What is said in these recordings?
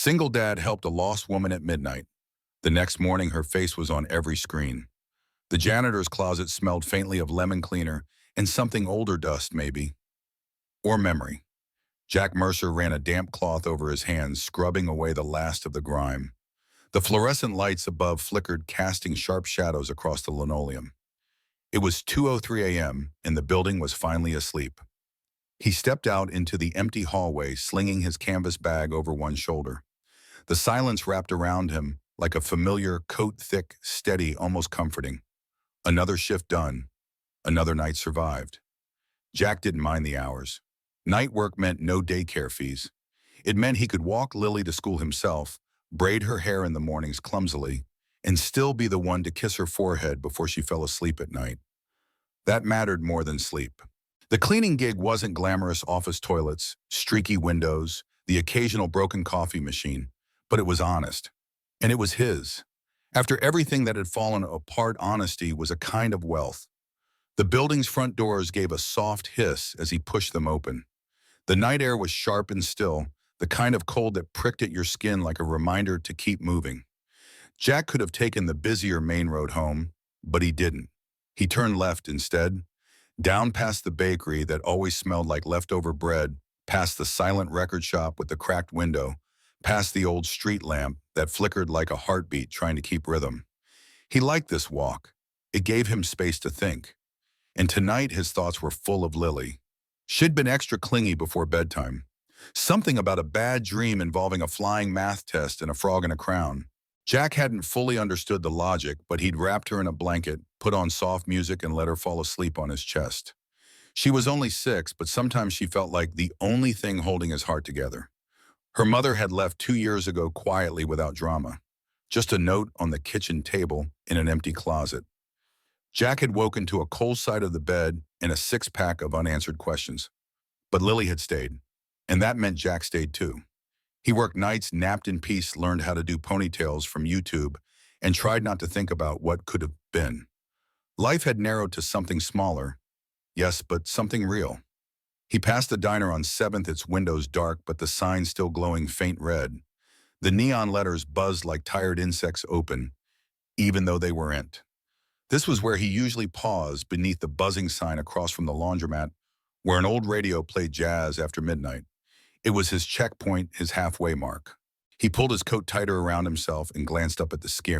SingleDad helped a lost woman at midnight. The next morning, her face was on every screen. The janitor's closet smelled faintly of lemon cleaner and something older dust, maybe. Or memory. Jack Mercer ran a damp cloth over his hands, scrubbing away the last of the grime. The fluorescent lights above flickered, casting sharp shadows across the linoleum. It was 2:03 a.m., and the building was finally asleep. He stepped out into the empty hallway, slinging his canvas bag over one shoulder. The silence wrapped around him like a familiar, coat-thick, steady, almost comforting. Another shift done. Another night survived. Jack didn't mind the hours. Night work meant no daycare fees. It meant he could walk Lily to school himself, braid her hair in the mornings clumsily, and still be the one to kiss her forehead before she fell asleep at night. That mattered more than sleep. The cleaning gig wasn't glamorous office toilets, streaky windows, the occasional broken coffee machine, but it was honest. And it was his. After everything that had fallen apart, honesty was a kind of wealth. The building's front doors gave a soft hiss as he pushed them open. The night air was sharp and still, the kind of cold that pricked at your skin like a reminder to keep moving. Jack could have taken the busier main road home, but he didn't. He turned left instead, down past the bakery that always smelled like leftover bread, past the silent record shop with the cracked window, past the old street lamp that flickered like a heartbeat trying to keep rhythm. He liked this walk. It gave him space to think. And tonight his thoughts were full of Lily. She'd been extra clingy before bedtime. Something about a bad dream involving a flying math test and a frog in a crown. Jack hadn't fully understood the logic, but he'd wrapped her in a blanket, put on soft music, and let her fall asleep on his chest. She was only 6, but sometimes she felt like the only thing holding his heart together. Her mother had left 2 years ago quietly without drama. Just a note on the kitchen table in an empty closet. Jack had woken to a cold side of the bed and a 6-pack of unanswered questions. But Lily had stayed, and that meant Jack stayed too. He worked nights, napped in peace, learned how to do ponytails from YouTube, and tried not to think about what could have been. Life had narrowed to something smaller, yes, but something real. He passed the diner on 7th, its windows dark, but the sign still glowing faint red. The neon letters buzzed like tired insects open, even though they weren't. This was where he usually paused, beneath the buzzing sign across from the laundromat, where an old radio played jazz after midnight. It was his checkpoint, his halfway mark. He pulled his coat tighter around himself and glanced up at the sky.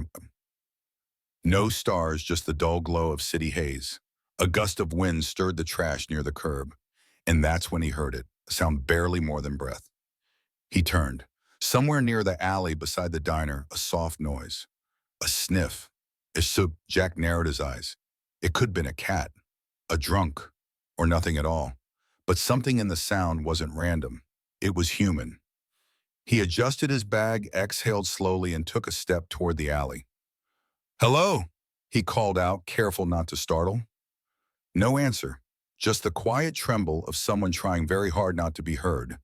No stars, just the dull glow of city haze. A gust of wind stirred the trash near the curb. And that's when he heard it, a sound barely more than breath. He turned. Somewhere near the alley beside the diner, a soft noise. A sniff. Jack narrowed his eyes. It could have been a cat, a drunk, or nothing at all. But something in the sound wasn't random. It was human. He adjusted his bag, exhaled slowly, and took a step toward the alley. "Hello," he called out, careful not to startle. No answer. Just the quiet tremble of someone trying very hard not to be heard.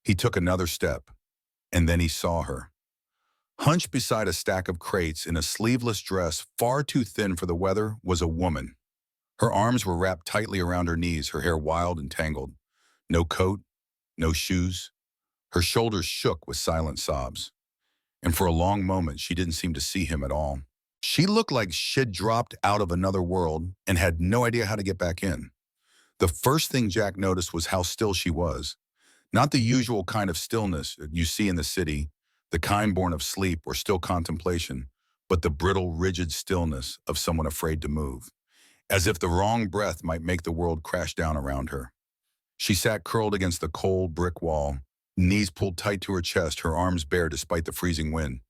He took another step, and then he saw her. Hunched beside a stack of crates in a sleeveless dress far too thin for the weather was a woman. Her arms were wrapped tightly around her knees, her hair wild and tangled. No coat, no shoes. Her shoulders shook with silent sobs. And for a long moment, she didn't seem to see him at all. She looked like she'd dropped out of another world and had no idea how to get back in. The first thing Jack noticed was how still she was. Not the usual kind of stillness you see in the city, the kind born of sleep or still contemplation, but the brittle, rigid stillness of someone afraid to move, as if the wrong breath might make the world crash down around her. She sat curled against the cold brick wall, knees pulled tight to her chest, her arms bare despite the freezing wind.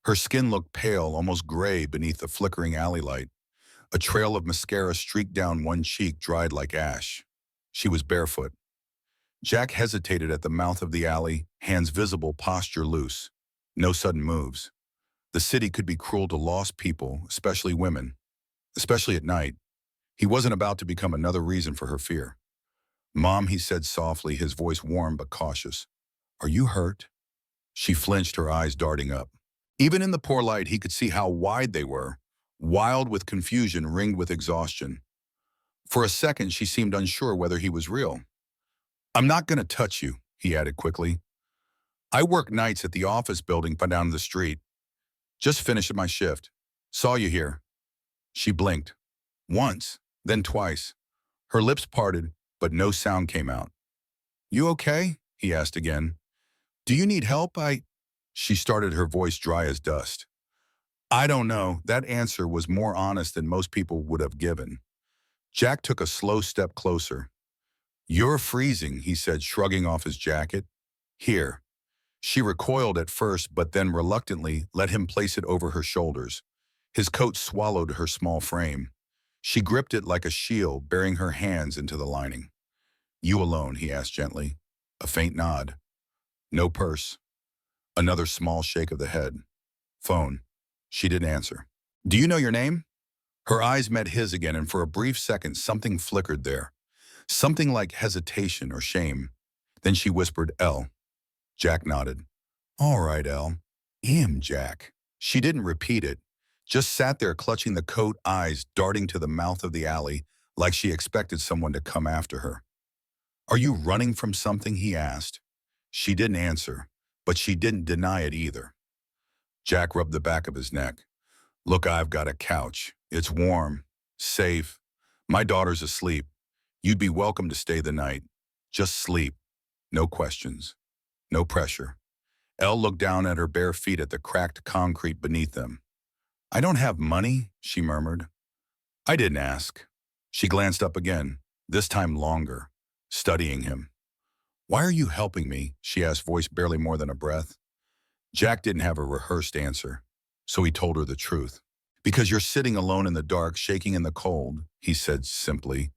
Her skin looked pale, almost gray beneath the flickering alley light. A trail of mascara streaked down one cheek, dried like ash. She was barefoot. Jack hesitated at the mouth of the alley, hands visible, posture loose. No sudden moves. The city could be cruel to lost people, especially women. Especially at night. He wasn't about to become another reason for her fear. "Mom," he said softly, his voice warm but cautious. "Are you hurt?" She flinched, her eyes darting up. Even in the poor light, he could see how wide they were, wild with confusion, ringed with exhaustion. For a second, she seemed unsure whether he was real. "I'm not going to touch you," he added quickly. I work nights at the office building down the street. Just finished my shift. Saw you here. She blinked. Once, then twice. Her lips parted, but no sound came out. You okay? He asked again. Do you need help? She started, her voice dry as dust. I don't know. That answer was more honest than most people would have given. Jack took a slow step closer. You're freezing, he said, shrugging off his jacket. Here. She recoiled at first, but then reluctantly let him place it over her shoulders. His coat swallowed her small frame. She gripped it like a shield, burying her hands into the lining. You alone, he asked gently. A faint nod. No purse. Another small shake of the head. Phone. She didn't answer. Do you know your name? Her eyes met his again, and for a brief second something flickered there. Something like hesitation or shame. Then she whispered, L. Jack nodded. All right, L. Jack. She didn't repeat it, just sat there clutching the coat, eyes darting to the mouth of the alley like she expected someone to come after her. Are you running from something? He asked. She didn't answer, but she didn't deny it either. Jack rubbed the back of his neck. Look, I've got a couch. It's warm, safe. My daughter's asleep. You'd be welcome to stay the night. Just sleep. No questions. No pressure. Elle looked down at her bare feet at the cracked concrete beneath them. I don't have money, she murmured. I didn't ask. She glanced up again, this time longer, studying him. Why are you helping me? She asked, voice barely more than a breath. Jack didn't have a rehearsed answer, so he told her the truth. Because you're sitting alone in the dark, shaking in the cold, he said simply.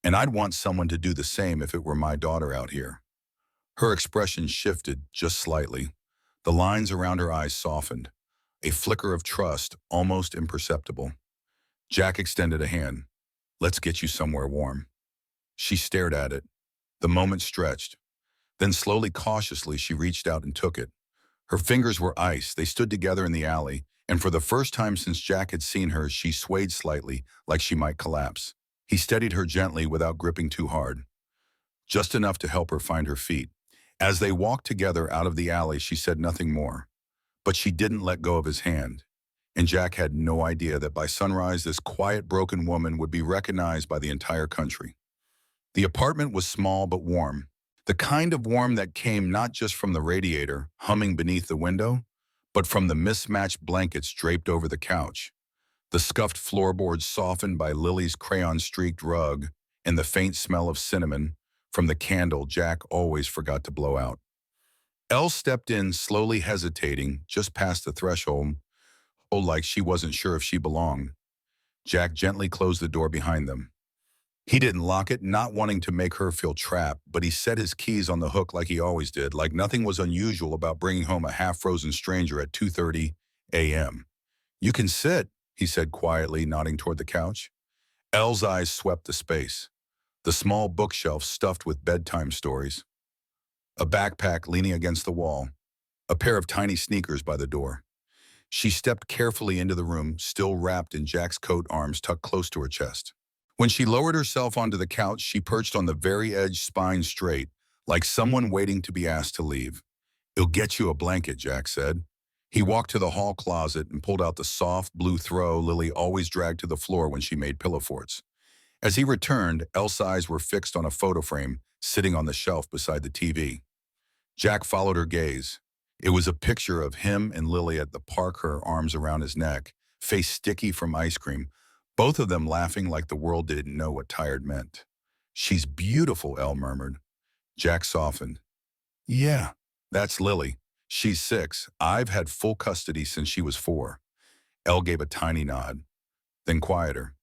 And I'd want someone to do the same if it were my daughter out here. Her expression shifted just slightly. The lines around her eyes softened, a flicker of trust, almost imperceptible. Jack extended a hand. Let's get you somewhere warm. She stared at it. The moment stretched. Then slowly, cautiously, she reached out and took it. Her fingers were ice. They stood together in the alley, and for the first time since Jack had seen her, she swayed slightly, like she might collapse. He steadied her gently without gripping too hard, just enough to help her find her feet. As they walked together out of the alley, she said nothing more. But she didn't let go of his hand. And Jack had no idea that by sunrise, this quiet, broken woman would be recognized by the entire country. The apartment was small but warm. The kind of warmth that came not just from the radiator humming beneath the window, but from the mismatched blankets draped over the couch, the scuffed floorboards softened by Lily's crayon-streaked rug, and the faint smell of cinnamon from the candle Jack always forgot to blow out. Elle stepped in, slowly hesitating, just past the threshold, like she wasn't sure if she belonged. Jack gently closed the door behind them. He didn't lock it, not wanting to make her feel trapped, but he set his keys on the hook like he always did, like nothing was unusual about bringing home a half-frozen stranger at 2:30 a.m. You can sit, he said quietly, nodding toward the couch. Elle's eyes swept the space. The small bookshelf stuffed with bedtime stories. A backpack leaning against the wall. A pair of tiny sneakers by the door. She stepped carefully into the room, still wrapped in Jack's coat, arms tucked close to her chest. When she lowered herself onto the couch, she perched on the very edge, spine straight, like someone waiting to be asked to leave. It'll get you a blanket, Jack said. He walked to the hall closet and pulled out the soft blue throw Lily always dragged to the floor when she made pillow forts. As he returned, Elle's eyes were fixed on a photo frame sitting on the shelf beside the TV. Jack followed her gaze. It was a picture of him and Lily at the park, her arms around his neck, face sticky from ice cream, both of them laughing like the world didn't know what tired meant. She's beautiful, Elle murmured. Jack softened. Yeah, that's Lily. She's 6. I've had full custody since she was 4. Elle gave a tiny nod, then quieter.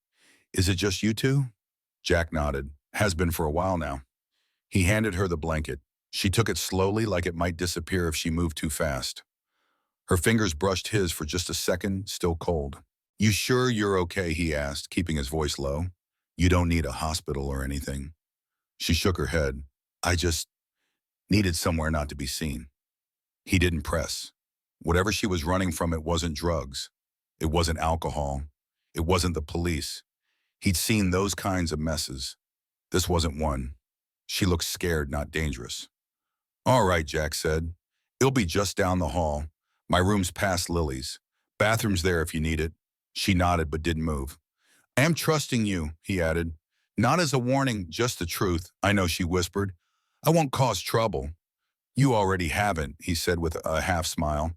Is it just you two? Jack nodded. Has been for a while now. He handed her the blanket. She took it slowly, like it might disappear if she moved too fast. Her fingers brushed his for just a second, still cold. You sure you're okay? He asked, keeping his voice low. You don't need a hospital or anything. She shook her head. I just needed somewhere not to be seen. He didn't press. Whatever she was running from, it wasn't drugs. It wasn't alcohol. It wasn't the police. He'd seen those kinds of messes. This wasn't one. She looked scared, not dangerous. All right, Jack said. It'll be just down the hall. My room's past Lily's. Bathroom's there if you need it. She nodded but didn't move. I am trusting you, he added. Not as a warning, just the truth. I know, she whispered. I won't cause trouble. You already haven't, he said with a half smile.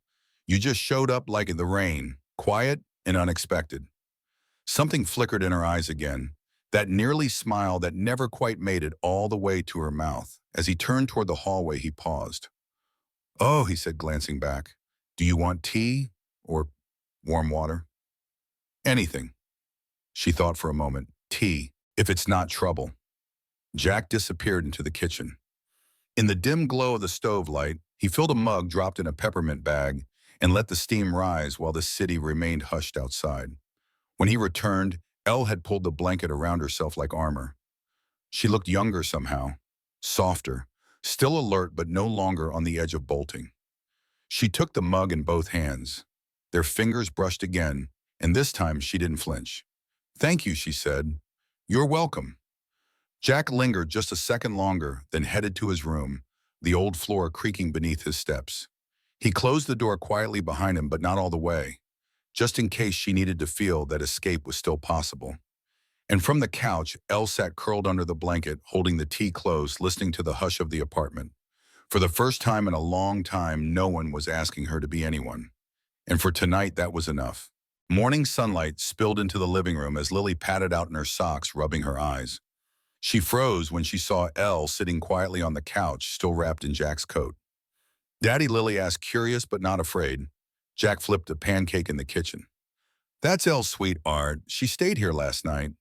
You just showed up like in the rain, quiet and unexpected. Something flickered in her eyes again, that nearly smile that never quite made it all the way to her mouth. As he turned toward the hallway, he paused. Oh, he said, glancing back. Do you want tea or warm water? Anything. She thought for a moment. Tea, if it's not trouble. Jack disappeared into the kitchen. In the dim glow of the stove light, he filled a mug dropped in a peppermint bag and let the steam rise while the city remained hushed outside. When he returned, Elle had pulled the blanket around herself like armor. She looked younger somehow, softer, still alert but no longer on the edge of bolting. She took the mug in both hands. Their fingers brushed again, and this time she didn't flinch. Thank you, she said. You're welcome. Jack lingered just a second longer, then headed to his room, the old floor creaking beneath his steps. He closed the door quietly behind him, but not all the way, just in case she needed to feel that escape was still possible. And from the couch, Elle sat curled under the blanket, holding the tea close, listening to the hush of the apartment. For the first time in a long time, no one was asking her to be anyone. And for tonight, that was enough. Morning sunlight spilled into the living room as Lily patted out in her socks, rubbing her eyes. She froze when she saw Elle sitting quietly on the couch, still wrapped in Jack's coat. Daddy, Lily asked, curious but not afraid. Jack flipped a pancake in the kitchen. That's Elle's sweetheart. She stayed here last night.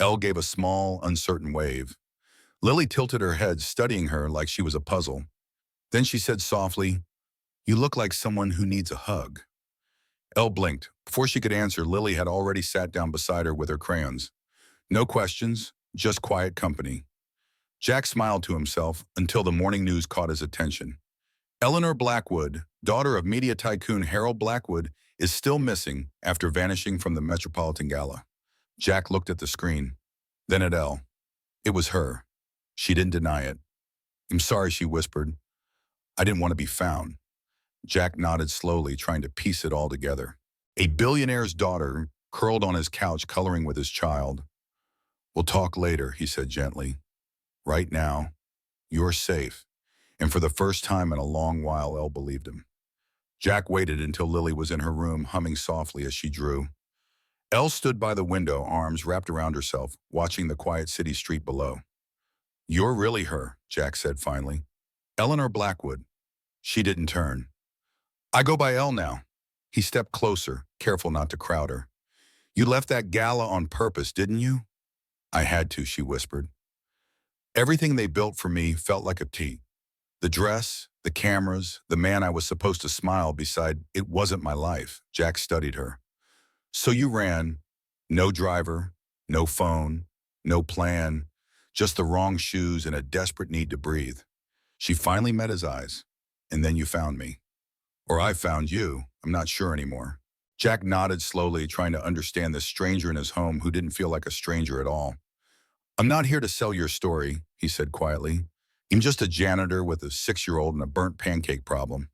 Elle gave a small, uncertain wave. Lily tilted her head, studying her like she was a puzzle. Then she said softly, You look like someone who needs a hug. Elle blinked. Before she could answer, Lily had already sat down beside her with her crayons. No questions, just quiet company. Jack smiled to himself until the morning news caught his attention. Eleanor Blackwood, daughter of media tycoon Harold Blackwood, is still missing after vanishing from the Metropolitan Gala. Jack looked at the screen, then at Elle. It was her. She didn't deny it. I'm sorry, she whispered. I didn't want to be found. Jack nodded slowly, trying to piece it all together. A billionaire's daughter, curled on his couch, coloring with his child. We'll talk later, he said gently. Right now, you're safe. And for the first time in a long while, Elle believed him. Jack waited until Lily was in her room, humming softly as she drew. Elle stood by the window, arms wrapped around herself, watching the quiet city street below. You're really her, Jack said finally. Eleanor Blackwood. She didn't turn. I go by Elle now. He stepped closer, careful not to crowd her. You left that gala on purpose, didn't you? I had to, she whispered. Everything they built for me felt like a tea. The dress, the cameras, the man I was supposed to smile beside, it wasn't my life. Jack studied her. So you ran, no driver, no phone, no plan, just the wrong shoes and a desperate need to breathe. She finally met his eyes, and then you found me. Or I found you, I'm not sure anymore. Jack nodded slowly, trying to understand this stranger in his home who didn't feel like a stranger at all. I'm not here to sell your story, he said quietly. I'm just a janitor with a 6-year-old and a burnt pancake problem.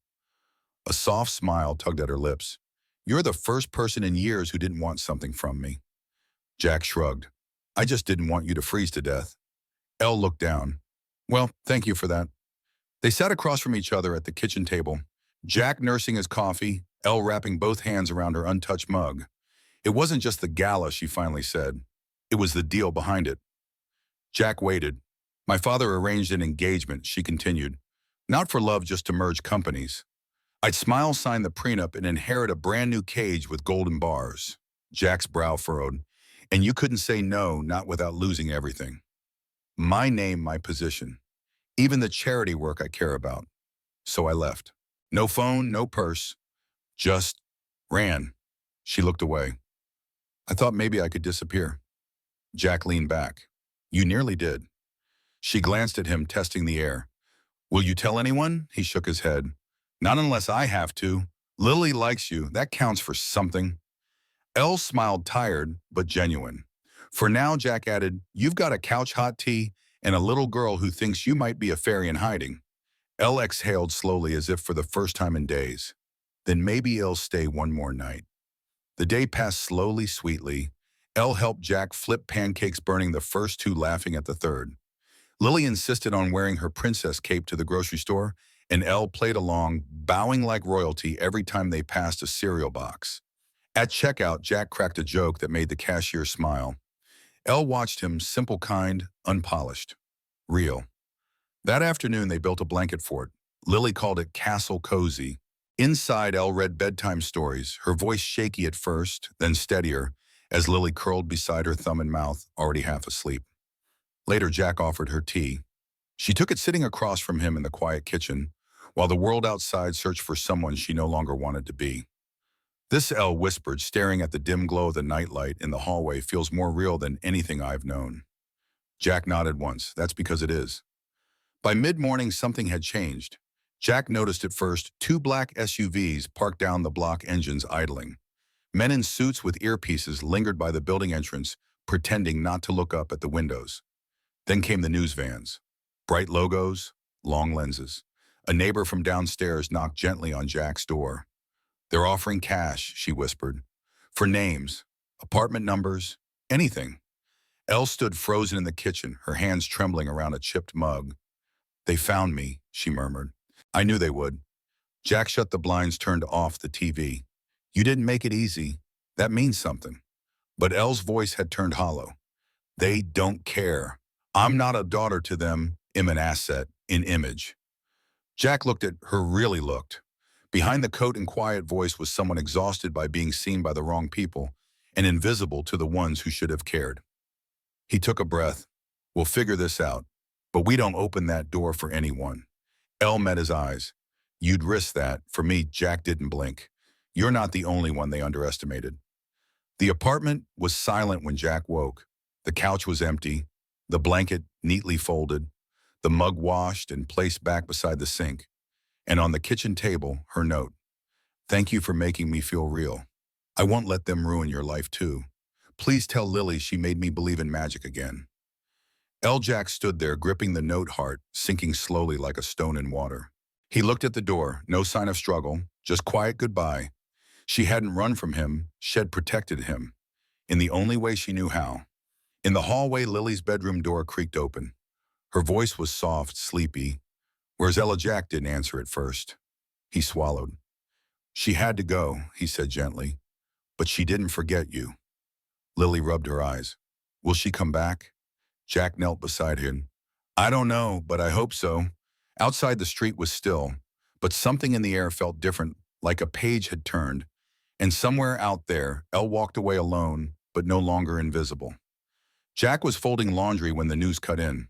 A soft smile tugged at her lips. You're the first person in years who didn't want something from me. Jack shrugged. I just didn't want you to freeze to death. Elle looked down. Well, thank you for that. They sat across from each other at the kitchen table, Jack nursing his coffee, Elle wrapping both hands around her untouched mug. It wasn't just the gala, she finally said. It was the deal behind it. Jack waited. My father arranged an engagement, she continued. Not for love, just to merge companies. I'd smile, sign the prenup, and inherit a brand new cage with golden bars. Jack's brow furrowed. And you couldn't say no, not without losing everything. My name, my position. Even the charity work I care about. So I left. No phone, no purse. Just ran. She looked away. I thought maybe I could disappear. Jack leaned back. You nearly did. She glanced at him, testing the air. Will you tell anyone? He shook his head. Not unless I have to. Lily likes you. That counts for something. Elle smiled, tired but genuine. For now, Jack added, you've got a couch hot tea and a little girl who thinks you might be a fairy in hiding. Elle exhaled slowly as if for the first time in days. Then maybe he'll stay one more night. The day passed slowly, sweetly. Elle helped Jack flip pancakes, burning the first two, laughing at the third. Lily insisted on wearing her princess cape to the grocery store, and Elle played along, bowing like royalty every time they passed a cereal box. At checkout, Jack cracked a joke that made the cashier smile. Elle watched him, simple, kind, unpolished. Real. That afternoon, they built a blanket fort. Lily called it Castle Cozy. Inside, Elle read bedtime stories, her voice shaky at first, then steadier, as Lily curled beside her, thumb in mouth, already half asleep. Later, Jack offered her tea. She took it, sitting across from him in the quiet kitchen, while the world outside searched for someone she no longer wanted to be. This, Elle whispered, staring at the dim glow of the nightlight in the hallway, feels more real than anything I've known. Jack nodded once. That's because it is. By mid-morning, something had changed. Jack noticed at first 2 black SUVs parked down the block, engines idling. Men in suits with earpieces lingered by the building entrance, pretending not to look up at the windows. Then came the news vans. Bright logos, long lenses. A neighbor from downstairs knocked gently on Jack's door. They're offering cash, she whispered. For names, apartment numbers, anything. Elle stood frozen in the kitchen, her hands trembling around a chipped mug. They found me, she murmured. I knew they would. Jack shut the blinds, turned off the TV. You didn't make it easy. That means something. But Elle's voice had turned hollow. They don't care. I'm not a daughter to them. I'm an asset, in image. Jack looked at her, really looked. Behind the coat and quiet voice was someone exhausted by being seen by the wrong people and invisible to the ones who should have cared. He took a breath. We'll figure this out. But we don't open that door for anyone. Elle met his eyes. You'd risk that. For me, Jack didn't blink. You're not the only one they underestimated. The apartment was silent when Jack woke. The couch was empty, the blanket neatly folded, the mug washed and placed back beside the sink. And on the kitchen table, her note. Thank you for making me feel real. I won't let them ruin your life too. Please tell Lily she made me believe in magic again. Jack stood there, gripping the note, heart sinking slowly like a stone in water. He looked at the door, no sign of struggle, just quiet goodbye. She hadn't run from him, she'd protected him, in the only way she knew how. In the hallway, Lily's bedroom door creaked open. Her voice was soft, sleepy. Where's Ella? Jack didn't answer at first. He swallowed. She had to go, he said gently, but she didn't forget you. Lily rubbed her eyes. Will she come back? Jack knelt beside him. I don't know, but I hope so. Outside, the street was still, but something in the air felt different, like a page had turned. And somewhere out there, Elle walked away alone, but no longer invisible. Jack was folding laundry when the news cut in.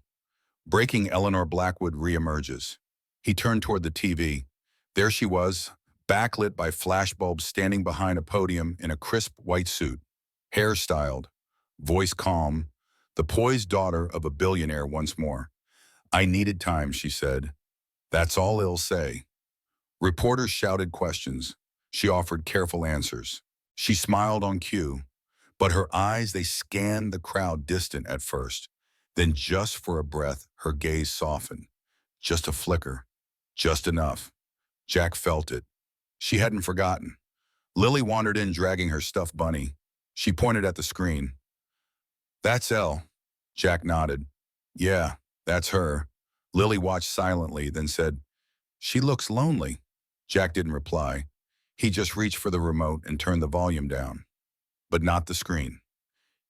Breaking: Eleanor Blackwood reemerges. He turned toward the TV. There she was, backlit by flashbulbs, standing behind a podium in a crisp white suit. Hair styled, voice calm, the poised daughter of a billionaire once more. I needed time, she said. That's all he'll say. Reporters shouted questions. She offered careful answers. She smiled on cue, but her eyes, they scanned the crowd, distant at first. Then, just for a breath, her gaze softened. Just a flicker. Just enough. Jack felt it. She hadn't forgotten. Lily wandered in, dragging her stuffed bunny. She pointed at the screen. That's Elle. Jack nodded. Yeah, that's her. Lily watched silently, then said, She looks lonely. Jack didn't reply. He just reached for the remote and turned the volume down. But not the screen.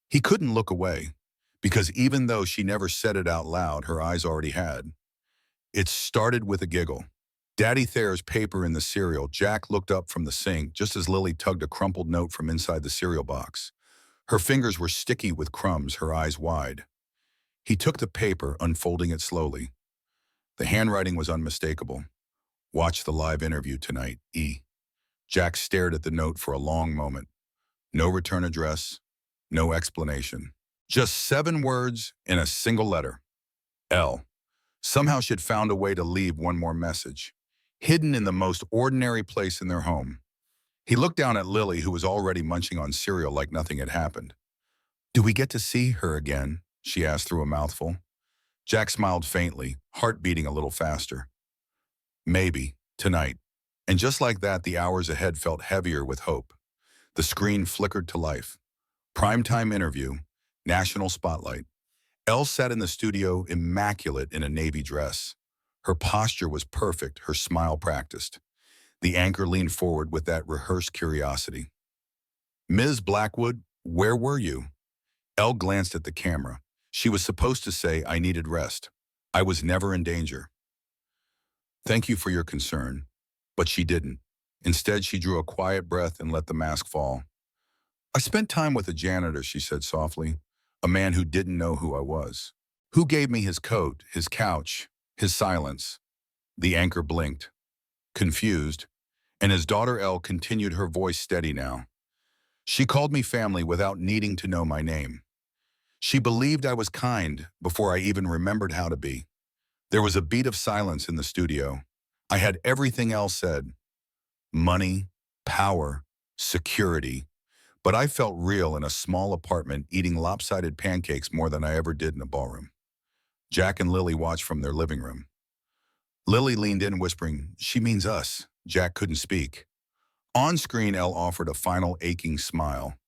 He couldn't look away, because even though she never said it out loud, her eyes already had. It started with a giggle. Daddy Thayer's paper in the cereal. Jack looked up from the sink just as Lily tugged a crumpled note from inside the cereal box. Her fingers were sticky with crumbs, her eyes wide. He took the paper, unfolding it slowly. The handwriting was unmistakable. Watch the live interview tonight, E. Jack stared at the note for a long moment. No return address, no explanation. Just 7 words in a single letter. L. Somehow she'd found a way to leave one more message, hidden in the most ordinary place in their home. He looked down at Lily, who was already munching on cereal like nothing had happened. Do we get to see her again? She asked through a mouthful. Jack smiled faintly, heart beating a little faster. Maybe, tonight. And just like that, the hours ahead felt heavier with hope. The screen flickered to life. Primetime interview, national spotlight. Elle sat in the studio immaculate in a navy dress. Her posture was perfect, her smile practiced. The anchor leaned forward with that rehearsed curiosity. "Ms. Blackwood, where were you?" Elle glanced at the camera. She was supposed to say, "I needed rest. I was never in danger." "Thank you for your concern." But she didn't. Instead, she drew a quiet breath and let the mask fall. "I spent time with a janitor," she said softly, "a man who didn't know who I was. Who gave me his coat, his couch, his silence." The anchor blinked, confused, and his daughter Elle continued, her voice steady now. "She called me family without needing to know my name. She believed I was kind before I even remembered how to be." There was a beat of silence in the studio. I had everything else said. Money, power, security. But I felt real in a small apartment eating lopsided pancakes more than I ever did in a ballroom. Jack and Lily watched from their living room. Lily leaned in whispering, "She means us." Jack couldn't speak. On screen, Elle offered a final aching smile.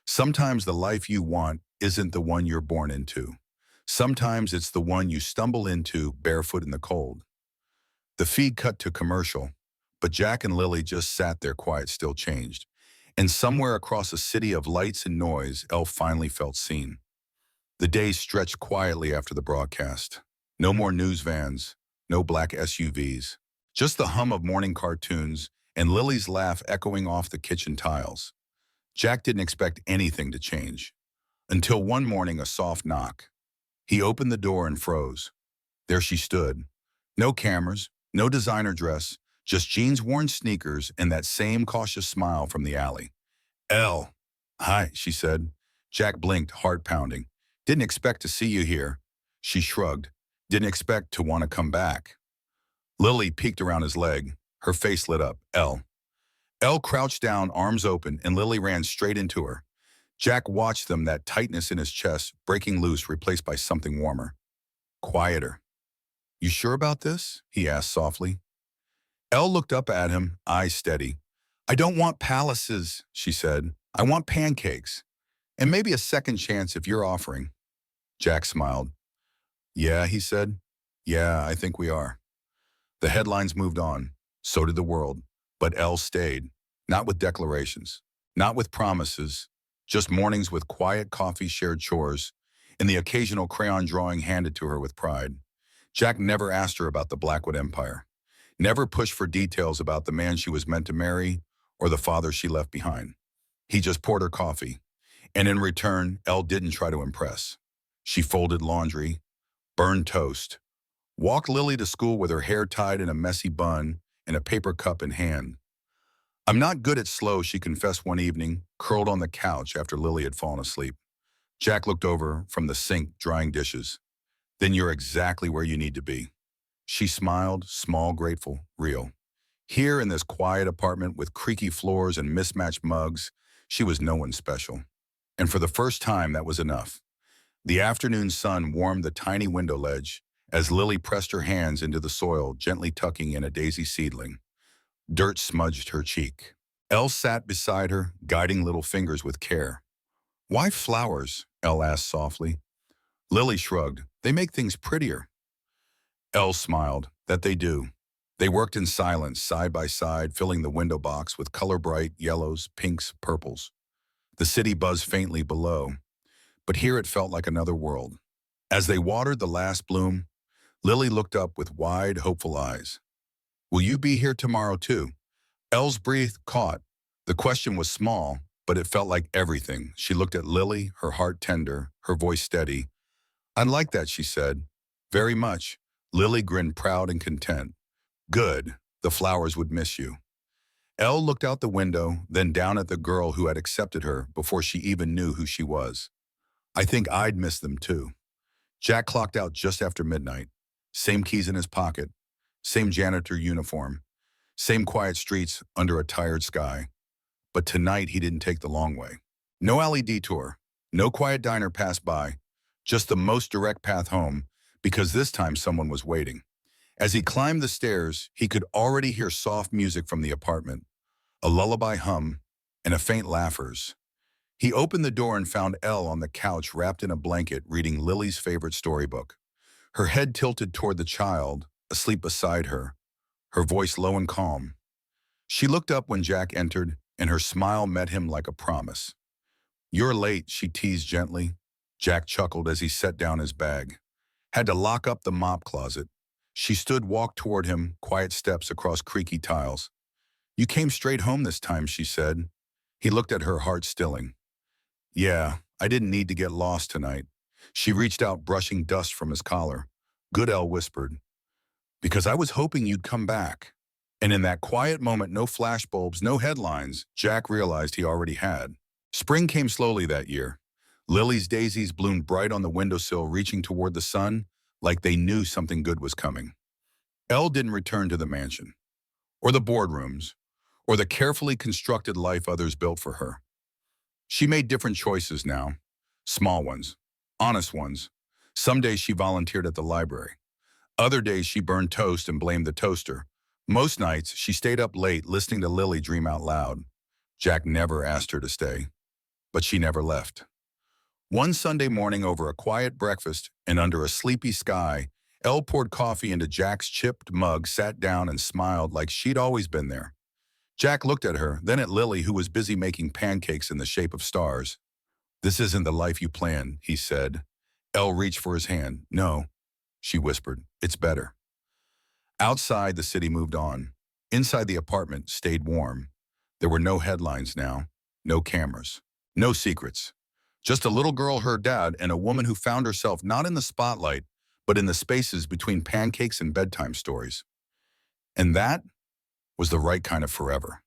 "Sometimes the life you want isn't the one you're born into. Sometimes it's the one you stumble into barefoot in the cold." The feed cut to commercial, but Jack and Lily just sat there quiet, still changed. And somewhere across a city of lights and noise, Elle finally felt seen. The days stretched quietly after the broadcast. No more news vans, no black SUVs. Just the hum of morning cartoons and Lily's laugh echoing off the kitchen tiles. Jack didn't expect anything to change. Until one morning, a soft knock. He opened the door and froze. There she stood. No cameras, no designer dress, just jeans-worn sneakers and that same cautious smile from the alley. "Elle." "Hi," she said. Jack blinked, heart pounding. "Didn't expect to see you here." She shrugged. "Didn't expect to want to come back." Lily peeked around his leg. Her face lit up. "Elle." Elle crouched down, arms open, and Lily ran straight into her. Jack watched them, that tightness in his chest breaking loose, replaced by something warmer. Quieter. "You sure about this?" he asked softly. Elle looked up at him, eyes steady. "I don't want palaces," she said. "I want pancakes. And maybe a second chance if you're offering." Jack smiled. "Yeah," he said. "Yeah, I think we are." The headlines moved on. So did the world. But Elle stayed. Not with declarations. Not with promises. Just mornings with quiet coffee, shared chores, and the occasional crayon drawing handed to her with pride. Jack never asked her about the Blackwood Empire. Never pushed for details about the man she was meant to marry or the father she left behind. He just poured her coffee. And in return, Elle didn't try to impress. She folded laundry, burned toast, walked Lily to school with her hair tied in a messy bun and a paper cup in hand. "I'm not good at slow," she confessed one evening, curled on the couch after Lily had fallen asleep. Jack looked over from the sink, drying dishes. "Then you're exactly where you need to be." She smiled, small, grateful, real. Here in this quiet apartment with creaky floors and mismatched mugs, she was no one special. And for the first time, that was enough. The afternoon sun warmed the tiny window ledge as Lily pressed her hands into the soil, gently tucking in a daisy seedling. Dirt smudged her cheek. Elle sat beside her, guiding little fingers with care. "Why flowers?" Elle asked softly. Lily shrugged. "They make things prettier." Elle smiled. "That they do." They worked in silence, side by side, filling the window box with color-bright yellows, pinks, purples. The city buzzed faintly below, but here it felt like another world. As they watered the last bloom, Lily looked up with wide, hopeful eyes. "Will you be here tomorrow too?" Elle's breath caught. The question was small, but it felt like everything. She looked at Lily, her heart tender, her voice steady. "I'd like that," she said. "Very much." Lily grinned, proud and content. "Good. The flowers would miss you." Elle looked out the window, then down at the girl who had accepted her before she even knew who she was. "I think I'd miss them too." Jack clocked out just after midnight. Same keys in his pocket, same janitor uniform, same quiet streets under a tired sky. But tonight he didn't take the long way. No alley detour, no quiet diner passed by, just the most direct path home, because this time someone was waiting. As he climbed the stairs, he could already hear soft music from the apartment, a lullaby hum, and a faint laughers. He opened the door and found Elle on the couch wrapped in a blanket reading Lily's favorite storybook. Her head tilted toward the child, asleep beside her, her voice low and calm. She looked up when Jack entered, and her smile met him like a promise. "You're late," she teased gently. Jack chuckled as he set down his bag. "Had to lock up the mop closet." She walked toward him, quiet steps across creaky tiles. "You came straight home this time," she said. He looked at her, heart stilling. "Yeah, I didn't need to get lost tonight." She reached out, brushing dust from his collar. "Good," Elle whispered, "because I was hoping you'd come back." And in that quiet moment, no flashbulbs, no headlines, Jack realized he already had. Spring came slowly that year. Lily's daisies bloomed bright on the windowsill, reaching toward the sun, like they knew something good was coming. Elle didn't return to the mansion, or the boardrooms, or the carefully constructed life others built for her. She made different choices now, small ones, honest ones. Some days she volunteered at the library. Other days she burned toast and blamed the toaster. Most nights she stayed up late listening to Lily dream out loud. Jack never asked her to stay, but she never left. One Sunday morning, over a quiet breakfast and under a sleepy sky, Elle poured coffee into Jack's chipped mug, sat down, and smiled like she'd always been there. Jack looked at her, then at Lily, who was busy making pancakes in the shape of stars. "This isn't the life you planned," he said. Elle reached for his hand. "No," she whispered, "it's better." Outside, the city moved on. Inside, the apartment stayed warm. There were no headlines now, no cameras, no secrets. Just a little girl, her dad, and a woman who found herself not in the spotlight, but in the spaces between pancakes and bedtime stories. And that was the right kind of forever.